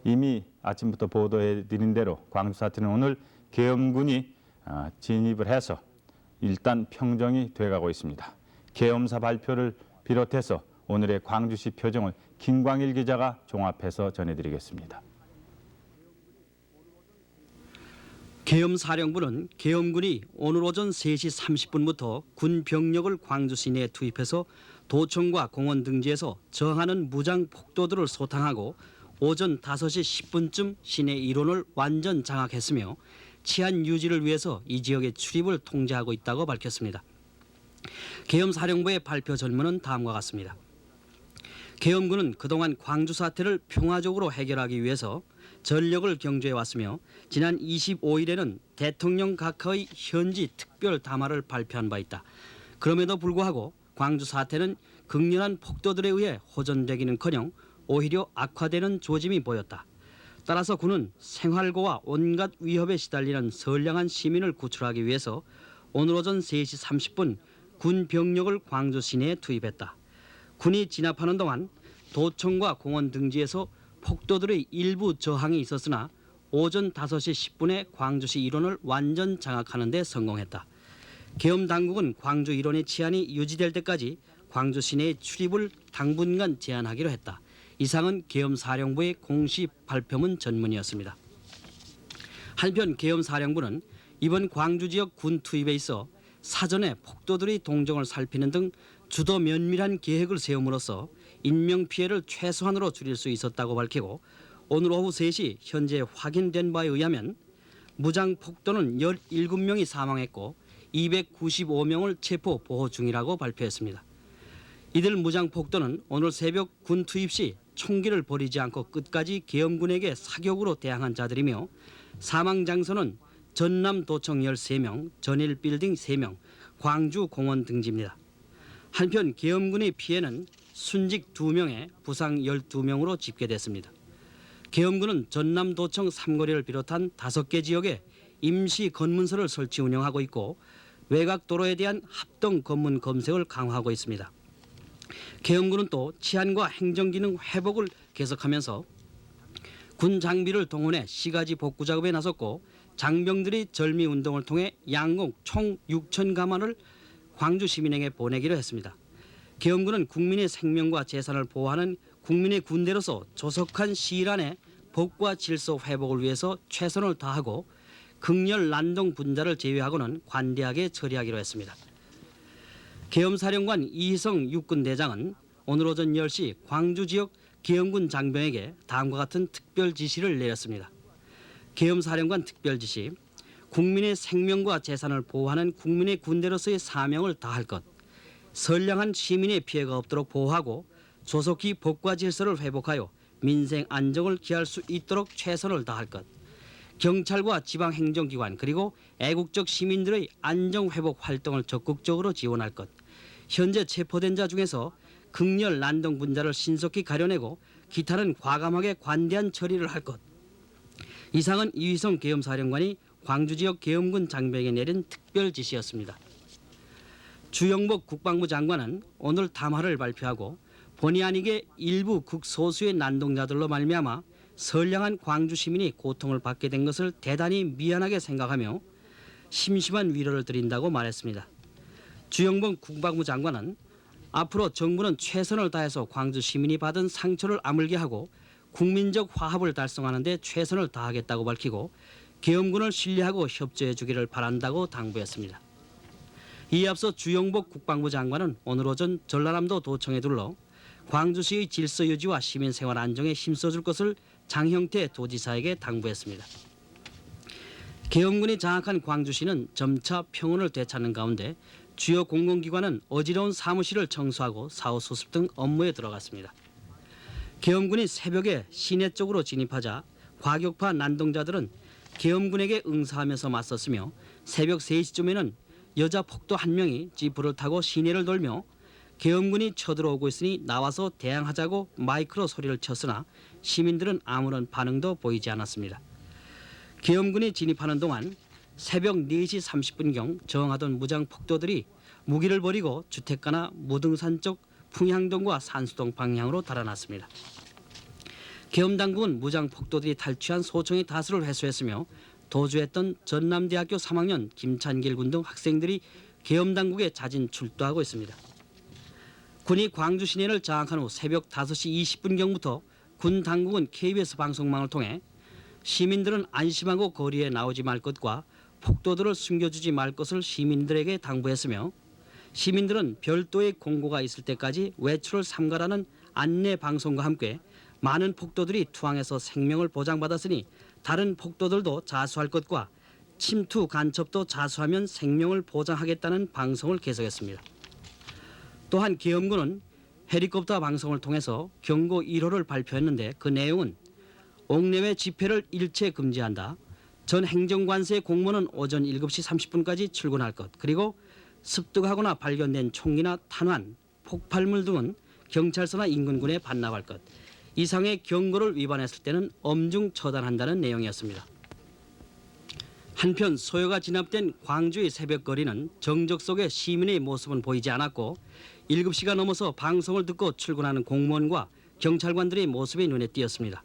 이미 아침부터 보도해드린 대로 광주 사태는 오늘 계엄군이 진입을 해서 일단 평정이 돼가고 있습니다. 계엄사 발표를 비롯해서 오늘의 광주시 표정을 김광일 기자가 종합해서 전해드리겠습니다. 계엄사령부는 계엄군이 오늘 오전 3시 30분부터 군 병력을 광주 시내에 투입해서 도청과 공원 등지에서 저항하는 무장 폭도들을 소탕하고 오전 5시 10분쯤 시내 일원을 완전 장악했으며 치안 유지를 위해서 이 지역의 출입을 통제하고 있다고 밝혔습니다. 계엄사령부의 발표 전문은 다음과 같습니다. 계엄군은 그동안 광주 사태를 평화적으로 해결하기 위해서 전력을 경주해 왔으며 지난 25일에는 대통령 각하의 현지 특별 담화를 발표한 바 있다. 그럼에도 불구하고 광주 사태는 극렬한 폭도들에 의해 호전되기는커녕 오히려 악화되는 조짐이 보였다. 따라서 군은 생활고와 온갖 위협에 시달리는 선량한 시민을 구출하기 위해서 오늘 오전 3시 30분 군 병력을 광주 시내에 투입했다. 군이 진압하는 동안 도청과 공원 등지에서 폭도들의 일부 저항이 있었으나 오전 5시 10분에 광주시 일원을 완전 장악하는 데 성공했다. 계엄 당국은 광주 일원의 치안이 유지될 때까지 광주 시내의 출입을 당분간 제한하기로 했다. 이상은 계엄사령부의 공식 발표문 전문이었습니다. 한편 계엄사령부는 이번 광주 지역 군 투입에 있어 사전에 폭도들의 동정을 살피는 등 주도 면밀한 계획을 세움으로써 인명피해를 최소한으로 줄일 수 있었다고 밝히고 오늘 오후 3시 현재 확인된 바에 의하면 무장 폭도는 17명이 사망했고 295명을 체포 보호 중이라고 발표했습니다. 이들 무장 폭도는 오늘 새벽 군 투입 시 총기를 버리지 않고 끝까지 계엄군에게 사격으로 대항한 자들이며 사망 장소는 전남도청 13명, 전일빌딩 3명, 광주공원 등지입니다. 한편 계엄군의 피해는 순직 2명에 부상 12명으로 집계됐습니다. 계엄군은 전남도청 3거리를 비롯한 5개 지역에 임시 검문소를 설치 운영하고 있고 외곽 도로에 대한 합동 검문 검색을 강화하고 있습니다. 계엄군은 또 치안과 행정기능 회복을 계속하면서 군 장비를 동원해 시가지 복구 작업에 나섰고 장병들이 절미운동을 통해 양공 총 6천 가만을 광주 시민에게 보내기로 했습니다. 계엄군은 국민의 생명과 재산을 보호하는 국민의 군대로서 조속한 시일 안에 법과 질서 회복을 위해서 최선을 다하고 극렬 난동 분자를 제외하고는 관대하게 처리하기로 했습니다. 계엄사령관 이희성 육군대장은 오늘 오전 10시 광주 지역 계엄군 장병에게 다음과 같은 특별 지시를 내렸습니다. 계엄사령관 특별 지시, 국민의 생명과 재산을 보호하는 국민의 군대로서의 사명을 다할 것, 선량한 시민의 피해가 없도록 보호하고 조속히 법과 질서를 회복하여 민생 안정을 기할 수 있도록 최선을 다할 것, 경찰과 지방행정기관 그리고 애국적 시민들의 안정회복 활동을 적극적으로 지원할 것, 현재 체포된 자 중에서 극렬 난동 분자를 신속히 가려내고 기타는 과감하게 관대한 처리를 할 것. 이상은 이휘성 계엄사령관이 광주 지역 계엄군 장병에게 내린 특별 지시였습니다. 주영복 국방부 장관은 오늘 담화를 발표하고 본의 아니게 일부 극소수의 난동자들로 말미암아 선량한 광주 시민이 고통을 받게 된 것을 대단히 미안하게 생각하며 심심한 위로를 드린다고 말했습니다. 주영복 국방부 장관은 앞으로 정부는 최선을 다해서 광주 시민이 받은 상처를 아물게 하고 국민적 화합을 달성하는 데 최선을 다하겠다고 밝히고 계엄군을 신뢰하고 협조해 주기를 바란다고 당부했습니다. 이에 앞서 주영복 국방부 장관은 오늘 오전 전라남도 도청에 둘러 광주시의 질서 유지와 시민생활 안정에 힘써줄 것을 장형태 도지사에게 당부했습니다. 계엄군이 장악한 광주시는 점차 평온을 되찾는 가운데 주요 공공기관은 어지러운 사무실을 청소하고 사후 수습 등 업무에 들어갔습니다. 계엄군이 새벽에 시내 쪽으로 진입하자 과격파 난동자들은 계엄군에게 응사하면서 맞섰으며 새벽 3시쯤에는 여자 폭도 1명이 지프를 타고 시내를 돌며 계엄군이 쳐들어오고 있으니 나와서 대항하자고 마이크로 소리를 쳤으나 시민들은 아무런 반응도 보이지 않았습니다. 계엄군이 진입하는 동안 새벽 4시 30분경 저항하던 무장 폭도들이 무기를 버리고 주택가나 무등산 쪽 풍향동과 산수동 방향으로 달아났습니다. 계엄당국은 무장 폭도들이 탈취한 소총의 다수를 회수했으며 도주했던 전남대학교 3학년 김찬길 군 등 학생들이 계엄당국에 자진 출두하고 있습니다. 군이 광주 시내를 장악한 후 새벽 5시 20분경부터 군 당국은 KBS 방송망을 통해 시민들은 안심하고 거리에 나오지 말 것과 폭도들을 숨겨주지 말 것을 시민들에게 당부했으며 시민들은 별도의 공고가 있을 때까지 외출을 삼가라는 안내 방송과 함께 많은 폭도들이 투항해서 생명을 보장받았으니 다른 폭도들도 자수할 것과 침투 간첩도 자수하면 생명을 보장하겠다는 방송을 계속했습니다. 또한 계엄군은 헬리콥터 방송을 통해서 경고 1호를 발표했는데 그 내용은 옥내외 집회를 일체 금지한다. 전 행정관서의 공무원은 오전 7시 30분까지 출근할 것. 그리고 습득하거나 발견된 총기나 탄환, 폭발물 등은 경찰서나 인근군에 반납할 것. 이상의 경고를 위반했을 때는 엄중 처단한다는 내용이었습니다. 한편 소요가 진압된 광주의 새벽거리는 정적 속에 시민의 모습은 보이지 않았고 7시가 넘어서 방송을 듣고 출근하는 공무원과 경찰관들의 모습이 눈에 띄었습니다.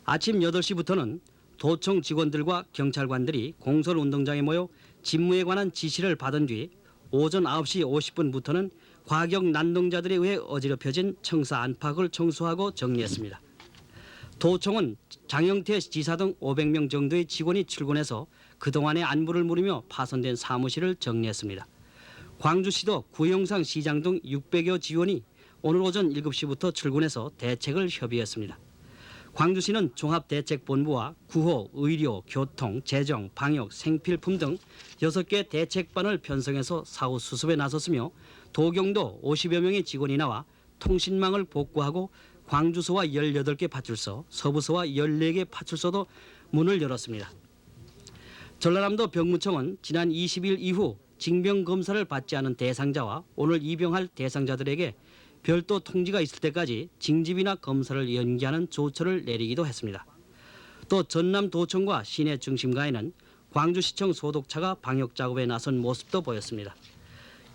아침 8시부터는 도청 직원들과 경찰관들이 공설운동장에 모여 직무에 관한 지시를 받은 뒤 오전 9시 50분부터는 과격 난동자들에 의해 어지럽혀진 청사 안팎을 청소하고 정리했습니다. 도청은 장영태 지사 등 500명 정도의 직원이 출근해서 그동안의 안부를 물으며 파손된 사무실을 정리했습니다. 광주시도 구영상 시장 등 600여 직원이 오늘 오전 7시부터 출근해서 대책을 협의했습니다. 광주시는 종합대책본부와 구호, 의료, 교통, 재정, 방역, 생필품 등 6개 대책반을 편성해서 사후 수습에 나섰으며 도경도 50여 명의 직원이 나와 통신망을 복구하고 광주서와 18개 파출소, 서부서와 14개 파출소도 문을 열었습니다. 전라남도 병무청은 지난 20일 이후 징병검사를 받지 않은 대상자와 오늘 입영할 대상자들에게 별도 통지가 있을 때까지 징집이나 검사를 연기하는 조처를 내리기도 했습니다. 또 전남도청과 시내 중심가에는 광주시청 소독차가 방역 작업에 나선 모습도 보였습니다.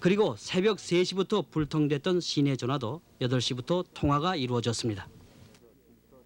그리고 새벽 3시부터 불통됐던 시내 전화도 8시부터 통화가 이루어졌습니다.